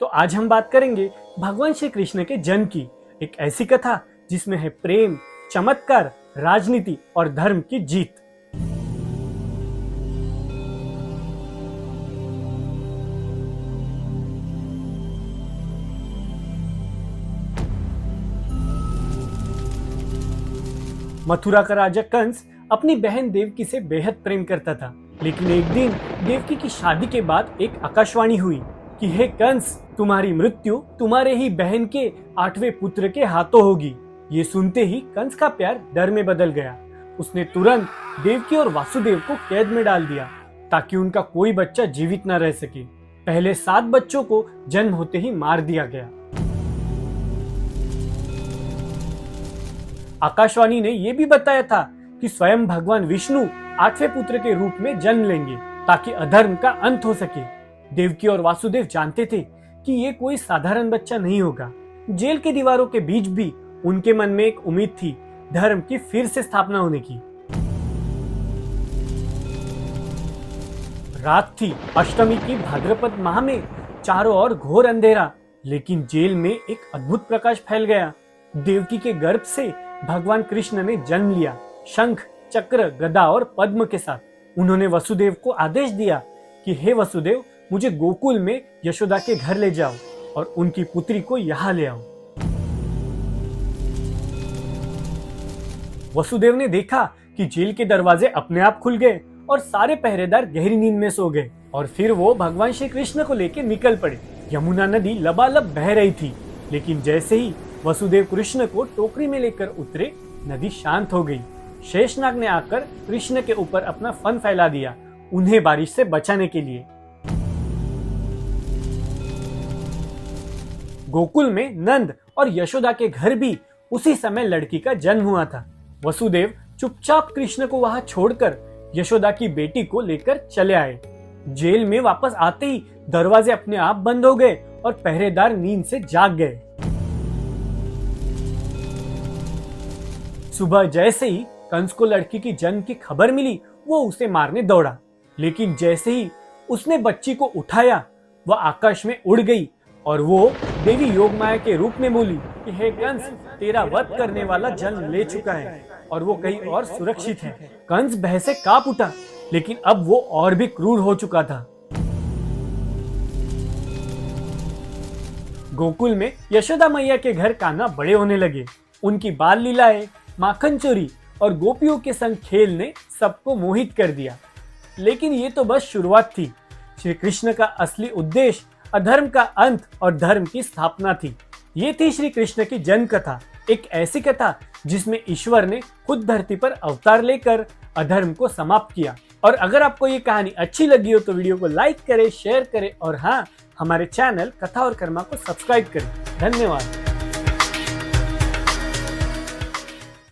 तो आज हम बात करेंगे भगवान श्री कृष्ण के जन्म की, एक ऐसी कथा जिसमें है प्रेम, चमत्कार, राजनीति और धर्म की जीत। मथुरा का राजा कंस अपनी बहन देवकी से बेहद प्रेम करता था, लेकिन एक दिन देवकी की शादी के बाद एक आकाशवाणी हुई कि हे कंस, तुम्हारी मृत्यु तुम्हारे ही बहन के 8वें पुत्र के हाथों होगी। ये सुनते ही कंस का प्यार डर में बदल गया। उसने तुरंत देवकी और वासुदेव को कैद में डाल दिया ताकि उनका कोई बच्चा जीवित न रह सके। पहले 7 बच्चों को जन्म होते ही मार दिया गया। आकाशवाणी ने यह भी बताया था कि स्वयं भगवान विष्णु 8वें पुत्र के रूप में जन्म लेंगे ताकि अधर्म का अंत हो सके। देवकी और वासुदेव जानते थे कि ये कोई साधारण बच्चा नहीं होगा। जेल की दीवारों के बीच भी उनके मन में एक उम्मीद थी, धर्म की फिर से स्थापना होने की। रात थी, अष्टमी की भाद्रपद माह में चारों ओर घोर अंधेरा, लेकिन जेल में एक अद्भुत प्रकाश फैल गया। देवकी के गर्भ से भगवान कृष्ण ने जन्म लिया, शंख, चक्र, गदा और पद्म के साथ। उन्होंने वसुदेव को आदेश दिया कि हे वसुदेव, मुझे गोकुल में यशोदा के घर ले जाओ और उनकी पुत्री को यहाँ ले आओ। वसुदेव ने देखा कि जेल के दरवाजे अपने आप खुल गए और सारे पहरेदार गहरी नींद में सो गए, और फिर वो भगवान श्री कृष्ण को लेकर निकल पड़े। यमुना नदी लबालब बह रही थी, लेकिन जैसे ही वसुदेव कृष्ण को टोकरी में लेकर उतरे, नदी शांत हो गई। शेषनाग ने आकर कृष्ण के ऊपर अपना फन फैला दिया, उन्हें बारिश से बचाने के लिए। गोकुल में नंद और यशोदा के घर भी उसी समय लड़की का जन्म हुआ था। वसुदेव चुपचाप कृष्ण को वहां छोड़कर यशोदा की बेटी को लेकर चले आए। जेल में वापस आते ही दरवाजे अपने आप बंद हो गए और पहरेदार नींद से जाग गए। सुबह जैसे ही कंस को लड़की की जन्म की खबर मिली, वो उसे मारने दौड़ा, लेकिन जैसे ही उसने बच्ची को उठाया, वह आकाश में उड़ गई और वो देवी योगमाया के रूप में बोली कि हे कंस, तेरा वध करने वाला जन्म ले चुका है और वो कहीं और सुरक्षित है। कंस भय से कांप उठा, लेकिन अब वो और भी क्रूर हो चुका था। गोकुल में यशोदा मैया के घर कान्हा बड़े होने लगे। उनकी बाल लीलाएं, माखन चोरी और गोपियों के संग खेल ने सबको मोहित कर दिया। लेकिन ये तो बस शुरुआत थी। श्री कृष्ण का असली उद्देश्य अधर्म का अंत और धर्म की स्थापना थी। ये थी श्री कृष्ण की जन्म कथा, एक ऐसी कथा जिसमें ईश्वर ने खुद धरती पर अवतार लेकर अधर्म को समाप्त किया। और अगर आपको ये कहानी अच्छी लगी हो तो वीडियो को लाइक करें, शेयर करें और हाँ, हमारे चैनल कथा और कर्मा को सब्सक्राइब करें। धन्यवाद।